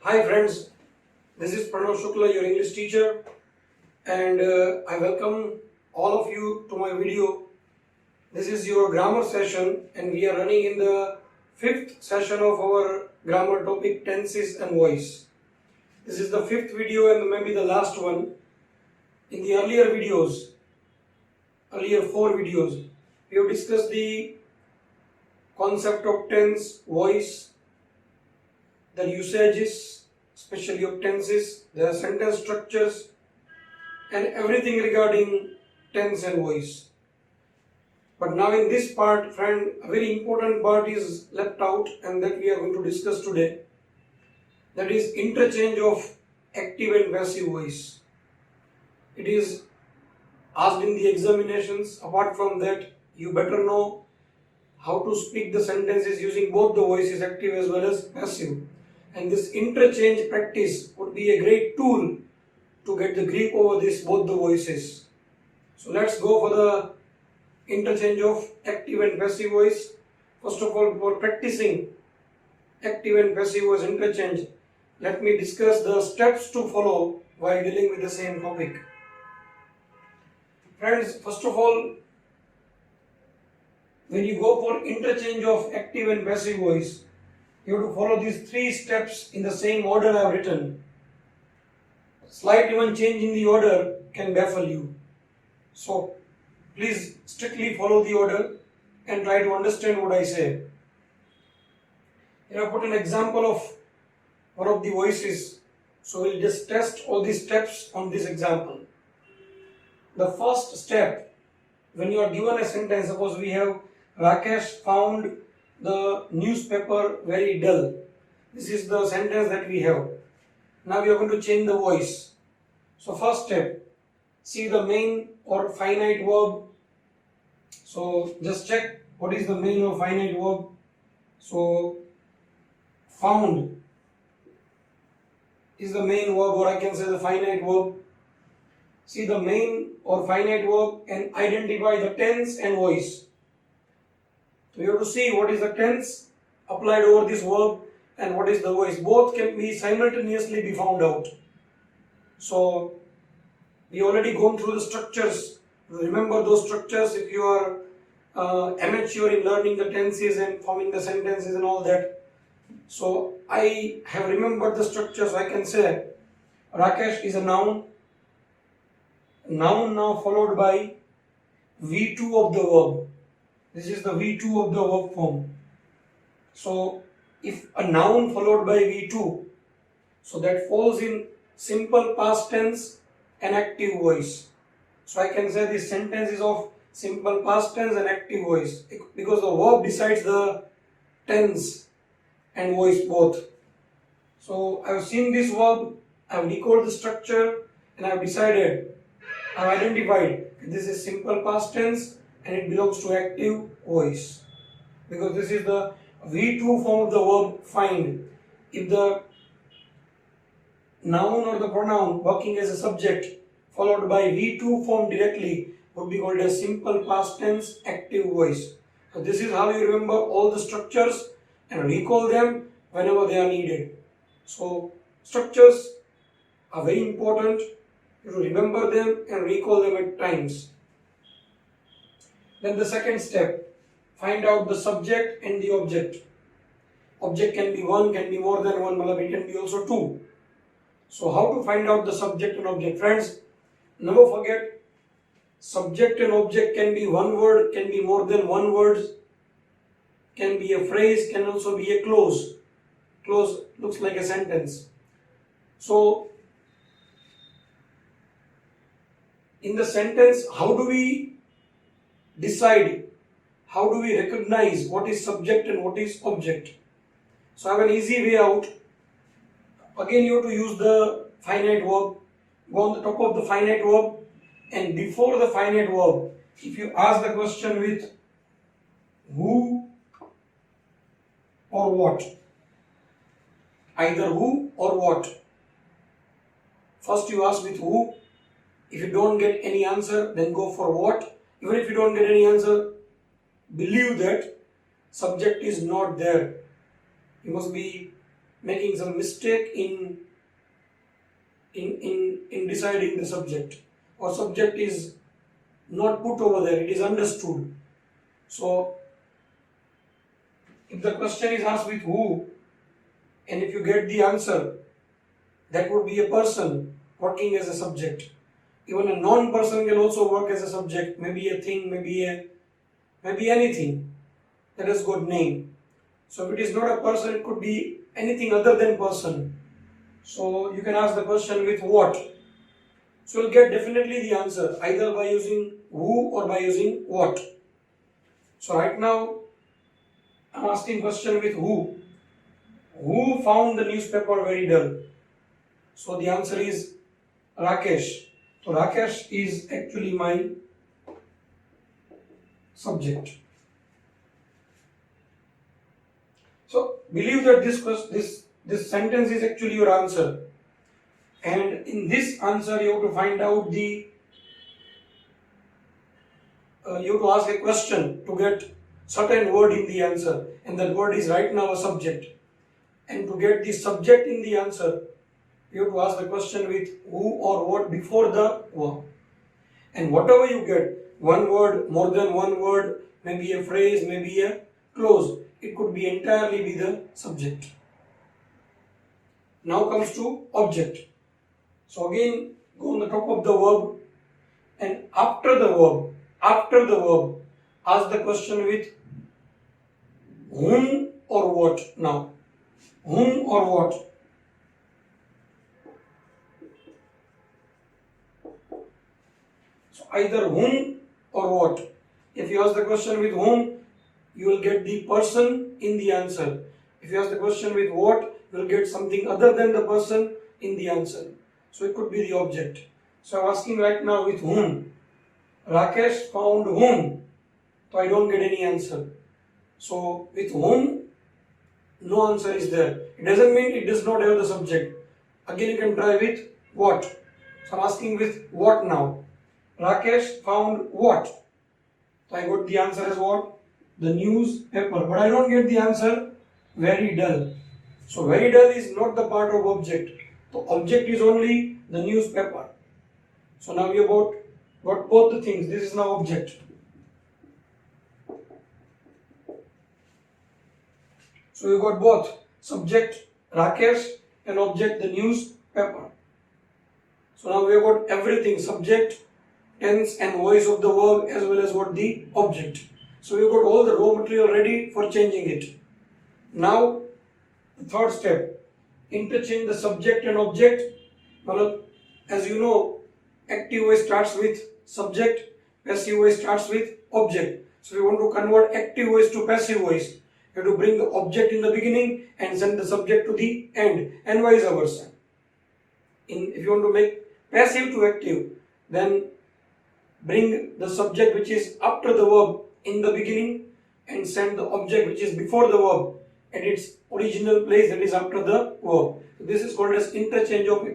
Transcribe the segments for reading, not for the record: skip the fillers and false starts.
Hi friends, this is Pranav Shukla, your English teacher, and I welcome all of you to my video. This is your grammar session and we are running in the 5th session of our grammar topic tenses and voice. This is the 5th video and maybe the last one. In the earlier 4 videos, we have discussed the concept of tense, voice, the usages, especially of tenses, the sentence structures, and everything regarding tense and voice. But now in this part, friend, a very important part is left out and that we are going to discuss today. That is interchange of active and passive voice. It is asked in the examinations. Apart from that, you better know how to speak the sentences using both the voices, active as well as passive. And this interchange practice would be a great tool to get the grip over both the voices. So let's go for the interchange of active and passive voice. First of all, for practicing active and passive voice interchange, let me discuss the steps to follow while dealing with the same topic. Friends, first of all, when you go for interchange of active and passive voice, you have to follow these 3 steps in the same order I have written. Slight even change in the order can baffle you. So, please strictly follow the order and try to understand what I say. Here I put an example of one of the voices. So, we'll just test all these steps on this example. The first step, when you are given a sentence, suppose we have Rakesh found the newspaper very dull. This is the sentence that we have. Now we are going to change the voice. So first step, see the main or finite verb. So just check what is the main or finite verb. So found is the main verb, or I can say the finite verb. See the main or finite verb and identify the tense and voice. So you have to see what is the tense applied over this verb and what is the voice. Both can be simultaneously be found out. So we already gone through the structures. Remember those structures if you are amateur in learning the tenses and forming the sentences and all that. So I have remembered the structures. I can say Rakesh is a noun. Noun now followed by V2 of the verb. This is the V2 of the verb form. So if a noun followed by V2, so that falls in simple past tense and active voice. So I can say this sentence is of simple past tense and active voice because the verb decides the tense and voice both. So I have seen this verb, I have recalled the structure and I have decided, I have identified this is simple past tense and it belongs to active voice because this is the V2 form of the verb find. If the noun or the pronoun working as a subject followed by V2 form directly would be called as simple past tense active voice. So this is how you remember all the structures and recall them whenever they are needed. So structures are very important. You have to remember them and recall them at times. Then the second step, find out the subject and the object. Object can be one, can be more than one, it can be also two. So how to find out the subject and object? Friends, never forget, subject and object can be one word, can be more than one word, can be a phrase, can also be a clause. Clause looks like a sentence. So in the sentence, how do we decide, how do we recognize what is subject and what is object? So I have an easy way out. Again you have to use the finite verb. Go on the top of the finite verb and before the finite verb, if you ask the question with who or what, either who or what, first you ask with who. If you don't get any answer, then go for what. Even if you don't get any answer, believe that subject is not there. You must be making some mistake in deciding the subject, or subject is not put over there, it is understood. So if the question is asked with who, and if you get the answer, that would be a person working as a subject. Even a non-person can also work as a subject, maybe a thing, maybe anything that has got name. So if it is not a person, it could be anything other than person. So you can ask the question with what. So you'll get definitely the answer either by using who or by using what. So right now I'm asking question with who. Who found the newspaper very dull? So the answer is Rakesh. So Rakesh is actually my subject. So believe that this sentence is actually your answer, and in this answer you have to find out you have to ask a question to get certain word in the answer, and that word is right now a subject. And to get the subject in the answer, you have to ask the question with who or what before the verb. And whatever you get, one word, more than one word, maybe a phrase, maybe a clause, it could be entirely be the subject. Now comes to object. So again, go on the top of the verb, and after the verb, ask the question with whom or what. Now, whom or what? So either whom or what. If you ask the question with whom, you will get the person in the answer. If you ask the question with what, you will get something other than the person in the answer. So it could be the object. So I'm asking right now with whom. Rakesh found whom. So I don't get any answer. So with whom, no answer is there. It doesn't mean it does not have the subject. Again you can try with what. So I'm asking with what now. Rakesh found what? So I got the answer as what? The newspaper. But I don't get the answer very dull. So very dull is not the part of object. The object is only the newspaper. So now we have got both the things. This is now object. So you got both subject Rakesh and object the newspaper. So now we have got everything, subject, tense and voice of the verb, as well as what the object. So we have got all the raw material ready for changing it. Now the third step, interchange the subject and object. Well, as you know, active voice starts with subject, passive voice starts with object. So we want to convert active voice to passive voice. You have to bring the object in the beginning and send the subject to the end, and vice versa. If you want to make passive to active, then bring the subject which is after the verb in the beginning and send the object which is before the verb at its original place, that is after the verb. So this is called as interchange of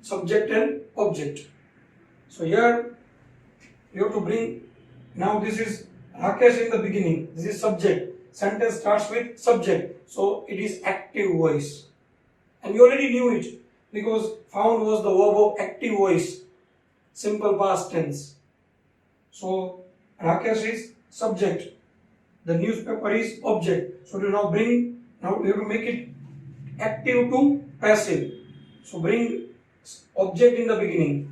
subject and object. So here you have to bring, now this is Rakesh in the beginning, this is subject. Sentence starts with subject, so it is active voice. And you already knew it because found was the verb of active voice, simple past tense. So Rakesh is subject, the newspaper is object. So to now we have to make it active to passive. So bring object in the beginning.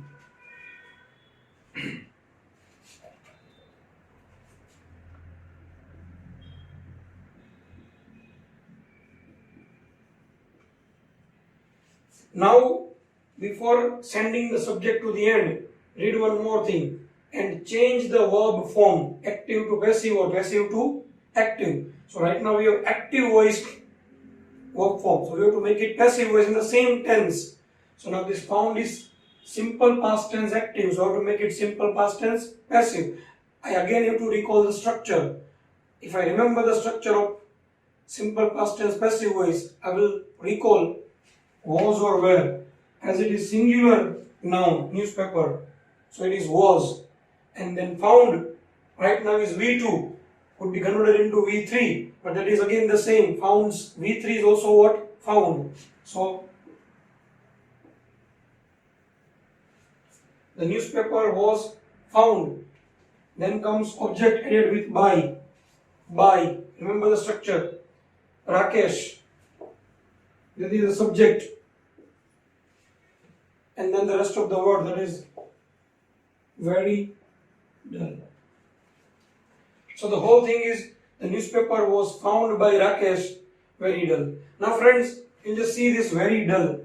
Now, before sending the subject to the end, read one more thing and change the verb form, active to passive or passive to active. So right now we have active voice verb form. So we have to make it passive voice in the same tense. So now this found is simple past tense active. So I have to make it simple past tense passive. I again have to recall the structure. If I remember the structure of simple past tense passive voice, I will recall was or were. As it is singular noun, newspaper, so it is was. And then found right now is V2, could be converted into V3, but that is again the same. Found's V3 is also what? found. So the newspaper was found. Then comes object added with by. By. Remember the structure. Rakesh. That is the subject. And then the rest of the word, that is very dull. So the whole thing is the newspaper was found by Rakesh very dull. Now friends, you just see this very dull.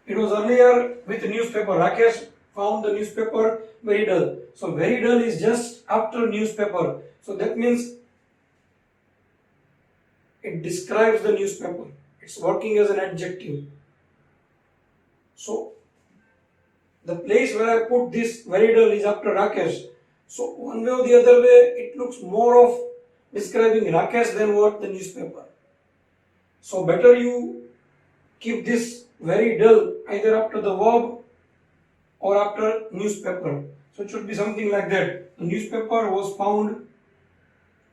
It was earlier with the newspaper. Rakesh found the newspaper very dull. So very dull is just after newspaper. So that means it describes the newspaper. It's working as an adjective. So the place where I put this very dull is after Rakesh. So one way or the other way, it looks more of describing Rakesh than what the newspaper. So better you keep this very dull either after the verb or after newspaper. So it should be something like that. The newspaper was found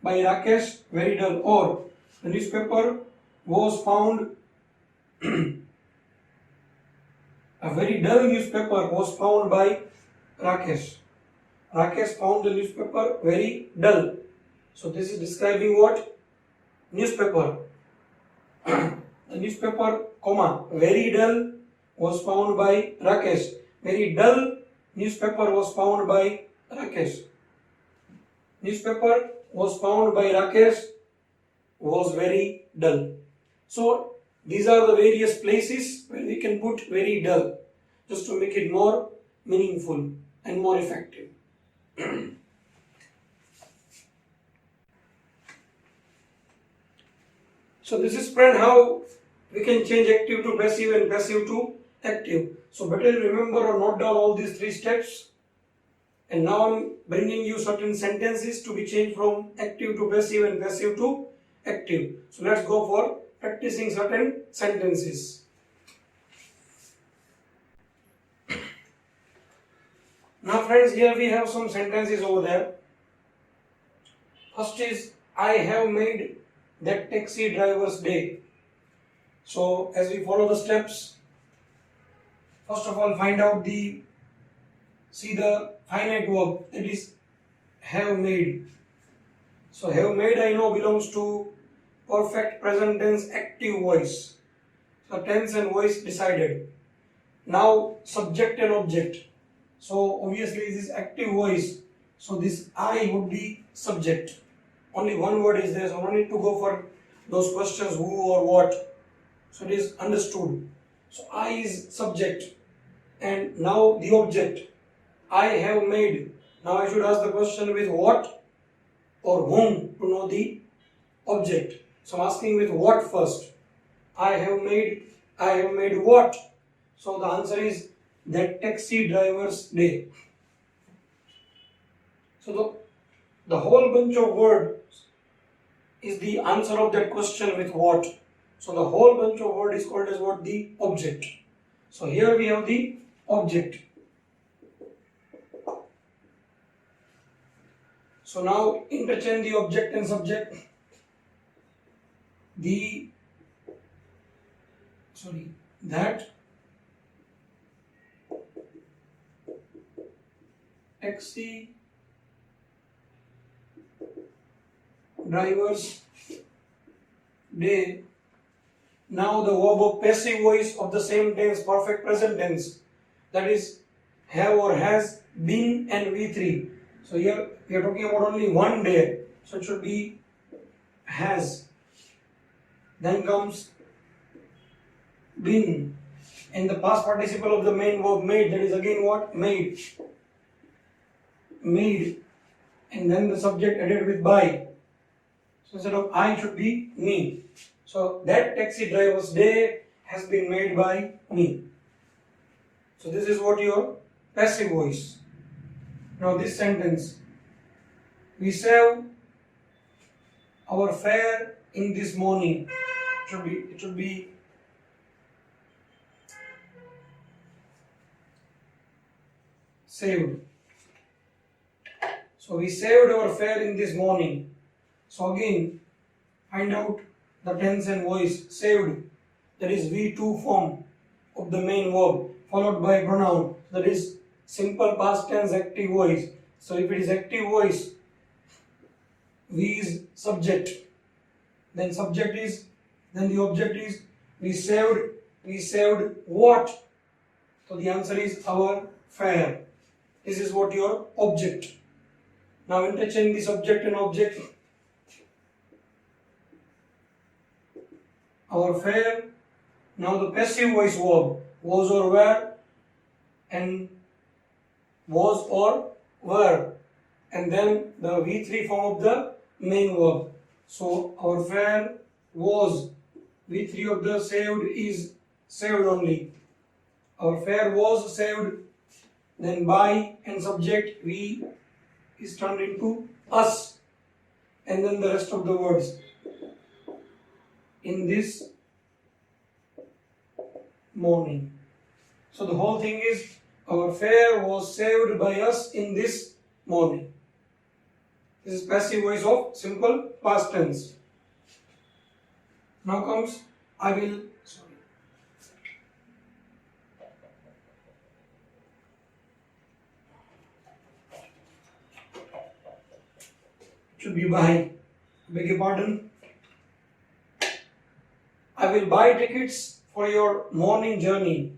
by Rakesh very dull, or the newspaper was found a very dull newspaper was found by Rakesh. Rakesh found the newspaper very dull. So this is describing what? Newspaper. The newspaper, comma, very dull was found by Rakesh. Very dull newspaper was found by Rakesh. Newspaper was found by Rakesh was very dull. So these are the various places where we can put very dull just to make it more meaningful and more effective. So this is friend how we can change active to passive and passive to active. So better remember or note down all these three steps. And now I'm bringing you certain sentences to be changed from active to passive and passive to active. So let's go for practicing certain sentences. Now friends, here we have some sentences over there. First is, I have made that taxi driver's day. So as we follow the steps, first of all find out the finite verb, that is have made. So have made I know belongs to perfect present tense active voice. So tense and voice decided. Now subject and object. So obviously this is active voice. So this I would be subject. Only one word is there, so no need to go for those questions who or what. So it is understood. So I is subject and now the object. I have made. Now I should ask the question with what or whom to know the object. So I'm asking with what first. I have made what? So the answer is that taxi driver's day. So the whole bunch of words is the answer of that question with what. So the whole bunch of word is called as what? The object. So here we have the object. So now interchange the object and subject. That taxi driver's day. Now the verb of passive voice of the same tense, perfect present tense, that is have or has been and V3. So here we are talking about only one day, so it should be has. Then comes been, and the past participle of the main verb made, that is again what? Made. And then the subject added with by. So instead of I, should be me. So that taxi driver's day has been made by me. So this is what your passive voice. Now this sentence, we save our fare in this morning. It should be saved. So we saved our fare in this morning. So again, find out the tense and voice saved, that is V2 form of the main verb, followed by pronoun, that is simple past tense active voice. So if it is active voice, V is subject, then the object is we saved what? So the answer is our fare. This is what your object. Now interchange the subject and object. Our fare. Now the passive voice verb, was or were, and was or were, and then the V3 form of the main verb. So our fare was, V3 of the saved is saved only. Our fare was saved, then by and subject we is turned into us, and then the rest of the words. In this morning. So the whole thing is our fare was saved by us in this morning. This is passive voice of simple past tense. Now comes I will. Should be buy. Beg your pardon. I will buy tickets for your morning journey.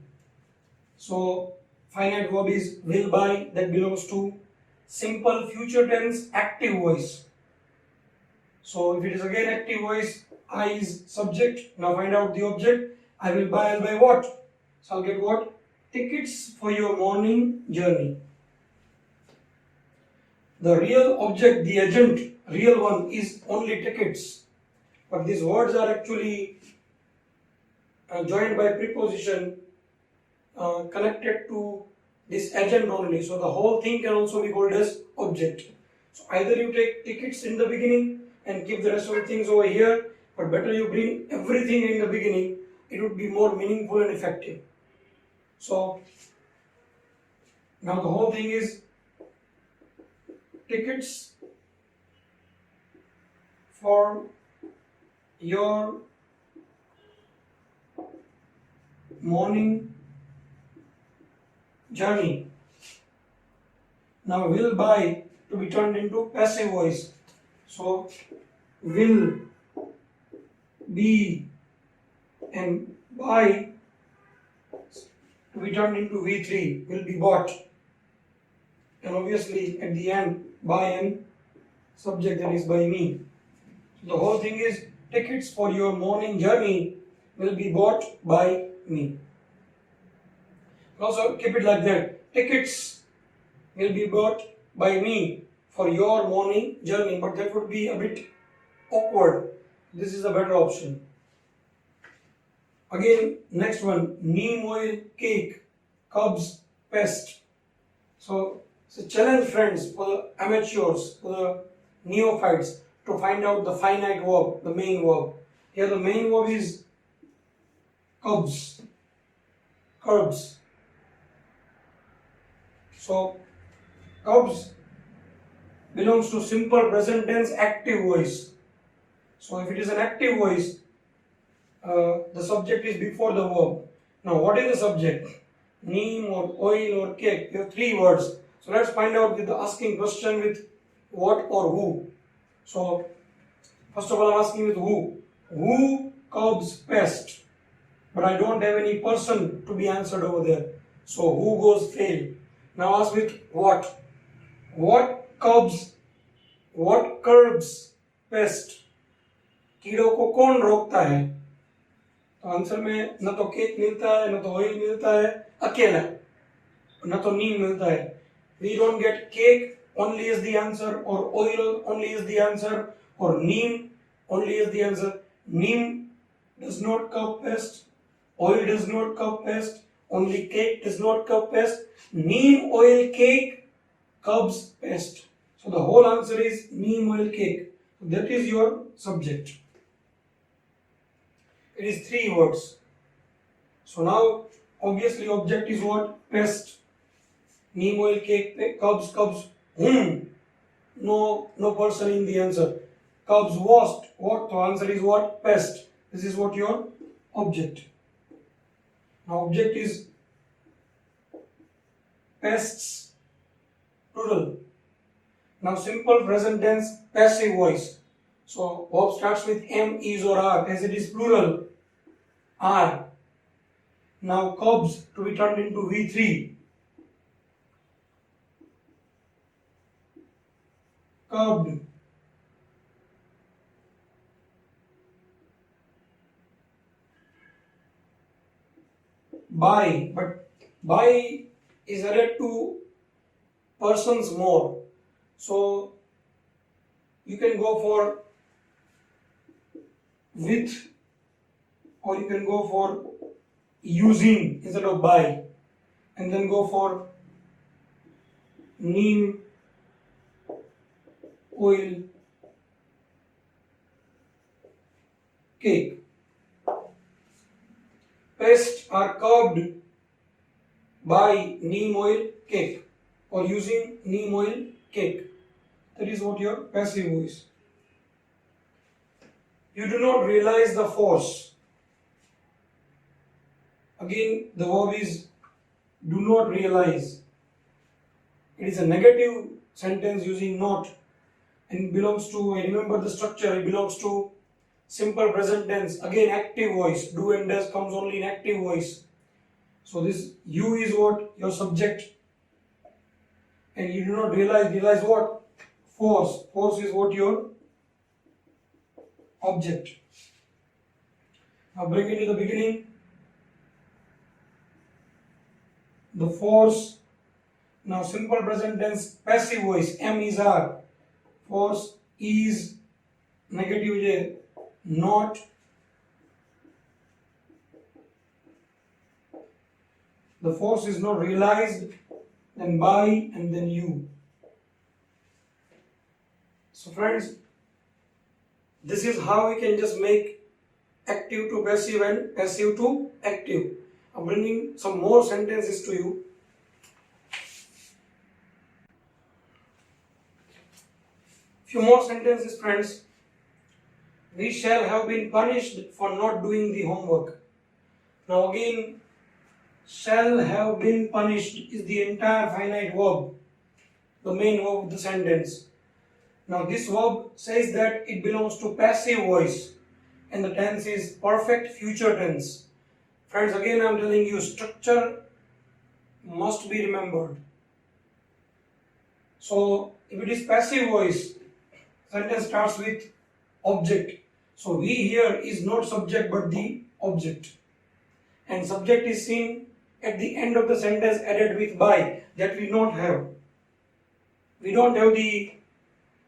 So finite verb is will buy, that belongs to simple future tense active voice. So if it is again active voice, I is subject. Now find out the object. I will buy, I'll buy what? So I'll get what? Tickets for your morning journey. The real object, the agent, real one is only tickets. But these words are actually joined by preposition connected to this agent only. So the whole thing can also be called as object. So either you take tickets in the beginning and keep the rest of the things over here, but better you bring everything in the beginning. It would be more meaningful and effective. So now the whole thing is tickets for your morning journey. Now will buy to be turned into passive voice. So will be and buy to be turned into V3, will be bought. And obviously at the end by and subject, that is by me. So the whole thing is tickets for your morning journey will be bought by me. Also keep it like that. Tickets will be bought by me for your morning journey, but that would be a bit awkward. This is a better option. Again, next one, neem oil cake, Cubs pest. So it's a challenge, friends, for the amateurs, for the neophytes, to find out the finite verb, the main verb. Here the main verb is curbs. So curbs belongs to simple present tense active voice. So if it is an active voice, the subject is before the verb. Now what is the subject? Neem or oil or cake. You have three words. So let's find out with the asking question with what or who. So first of all I'm asking with who. Who curbs pest? But I don't have any person to be answered over there. So who goes fail. Now ask with what. What curbs pest? कीड़ों को कौन रोकता है? तो answer में न तो cake मिलता है, न तो ऑयल मिलता है, अकेला, न तो नीम मिलता है. We don't get cake only is the answer, or oil only is the answer, or neem only is the answer. Neem does not curb pest, oil does not curb pest, only cake does not curb pest. Neem oil cake curbs pest. So the whole answer is neem oil cake. So that is your subject. It is three words. So now obviously object is what? Pest. Neem oil cake, curbs, whom? No person in the answer. Cubs washed. What? The answer is what? Pest. This is what your object. Now object is pests, plural. Now simple present tense, passive voice. So verb starts with am, is or are, as it is plural, are. Now cubs to be turned into V3. Cubbed. By, but by is added to persons more. So you can go for with, or you can go for using instead of by, and then go for neem oil cake. Pests are curbed by neem oil cake or using neem oil cake. That is what your passive voice. You do not realize the force. Again, the verb is do not realize. It is a negative sentence using not, and it belongs to, I remember the structure, it belongs to simple present tense. Again, active voice. Do and does comes only in active voice. So this you is what? Your subject. And you do not realize what? Force. Force is what? Your object. Now bring it to the beginning. The force. Now simple present tense, passive voice. Am is are. Force is negative J. Not. The force is not realized, then by, and then you. So friends, this is how we can just make active to passive and passive to active. I'm bringing some more sentences to you. Few more sentences, friends. We shall have been punished for not doing the homework. Now again, shall have been punished is the entire finite verb, the main verb of the sentence. Now this verb says that it belongs to passive voice and the tense is perfect future tense. Friends, again I am telling you, structure must be remembered. So if it is passive voice, sentence starts with object. So we here is not subject but the object. And subject is seen at the end of the sentence added with by, that we don't have. We don't have the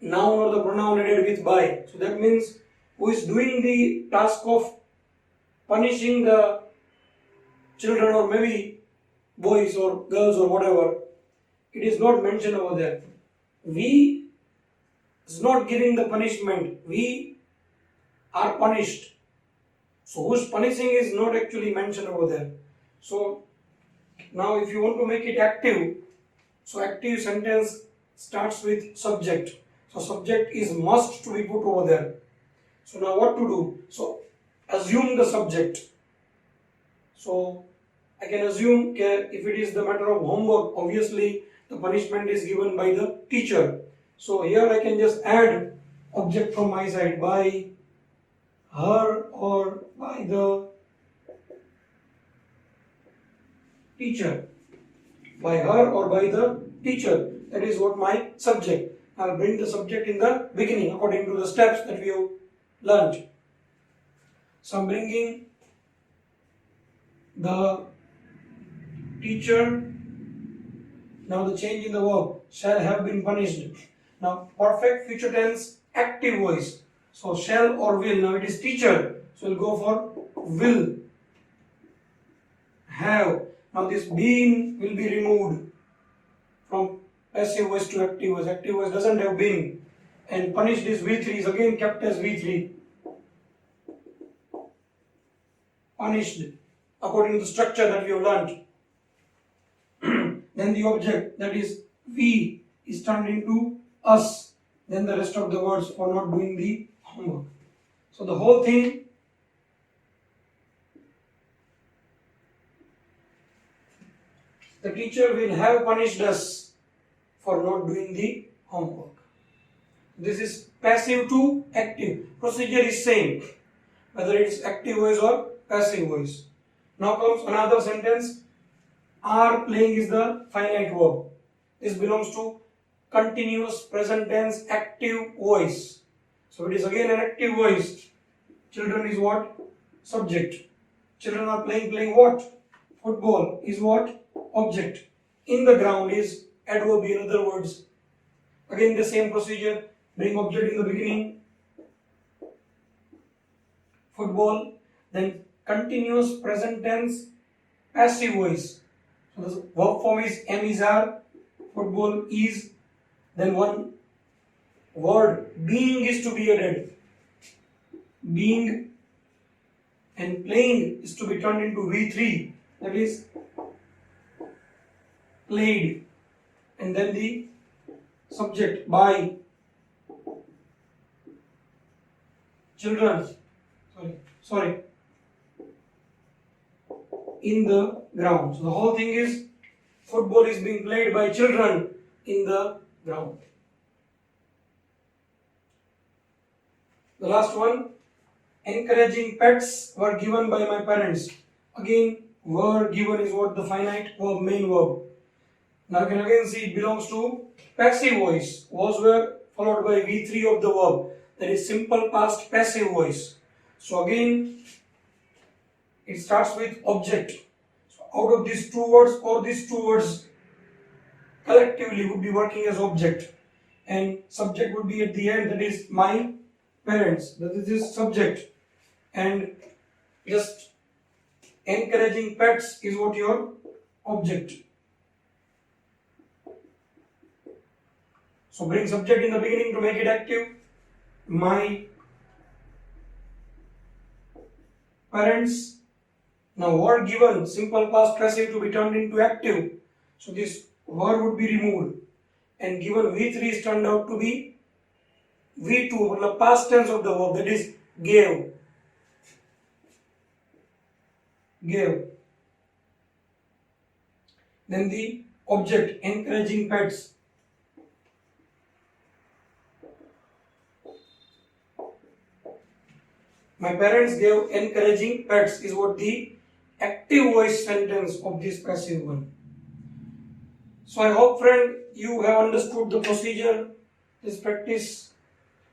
noun or the pronoun added with by. So that means who is doing the task of punishing the children or maybe boys or girls or whatever, it is not mentioned over there. We is not giving the punishment. We are punished. So who's punishing is not actually mentioned over there. So now if you want to make it active, so active sentence starts with subject. So subject is must to be put over there. So now what to do? So assume the subject. So I can assume if it is the matter of homework, obviously the punishment is given by the teacher. So here I can just add object from my side, by her or by the teacher. By her or by the teacher. That is what my subject. I'll bring the subject in the beginning according to the steps that we have learned. So I'm bringing the teacher. Now the change in the verb, shall have been punished. Now perfect future tense, active voice. So shall or will. Now it is teacher. So we'll go for will have. Now this been will be removed from passive voice to active voice. Active voice doesn't have been. And punished is V3 is again kept as V3. Punished according to the structure that we have learned. Then the object, that is we, is turned into us. then the rest of the words for not doing the homework. So the whole thing the teacher will have punished us for not doing the homework. This is passive to active. Procedure is same, whether it is active voice or passive voice. Now comes another sentence. Are playing is the finite verb. This belongs to continuous present tense active voice. So it is again an active voice. Children is what? Subject. Children are playing what? Football is what? Object. In the ground is adverb, in other words. Again the same procedure. Bring object in the beginning. Football. Then continuous present tense passive voice. So the verb form is am is are. Football is. Then one word being is to be added. Being and playing is to be turned into V3, that is played, and then the subject by children, sorry, in the ground. So the whole thing is football is being played by children in the ground. The last one, encouraging pets were given by my parents. Again, were given is what? The finite verb, main verb. Now you can again see it belongs to passive voice. Was were followed by V3 of the verb. That is simple past passive voice. So again, it starts with object. So out of these two words or these two words collectively would be working as object. And subject would be at the end, that is my parents. That is subject. And just encouraging pets is what your object. So bring subject in the beginning to make it active. My parents. Now word given, simple past passive to be turned into active. So this word would be removed. And given V3 is turned out to be V2, the past tense of the verb, that is gave. Gave. Then the object, encouraging pets. My parents gave encouraging pets is what the active voice sentence of this passive one. So I hope, friend, you have understood the procedure. This practice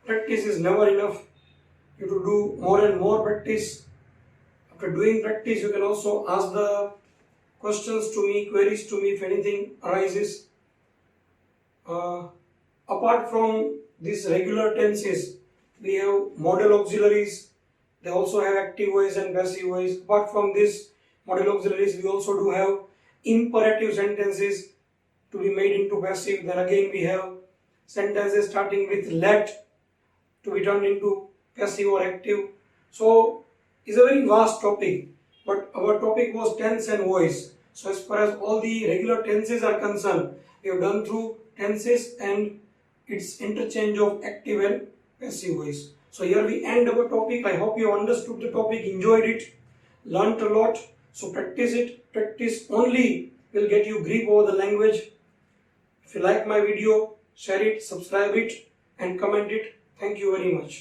is never enough. You have to do more and more practice. After doing practice, you can also ask the questions to me, queries to me if anything arises. Apart from these regular tenses, we have modal auxiliaries. They also have active voice and passive voice. Apart from this modal auxiliaries, we also do have imperative sentences to be made into passive. Then again we have sentences starting with let to be turned into passive or active. So it's a very vast topic, but our topic was tense and voice. So as far as all the regular tenses are concerned, we have done through tenses and its interchange of active and passive voice. So here we end our topic. I hope you understood the topic, enjoyed it, learnt a lot. So practice it. Practice only will get you grip over the language. If you like my video, share it, subscribe it and comment it. Thank you very much.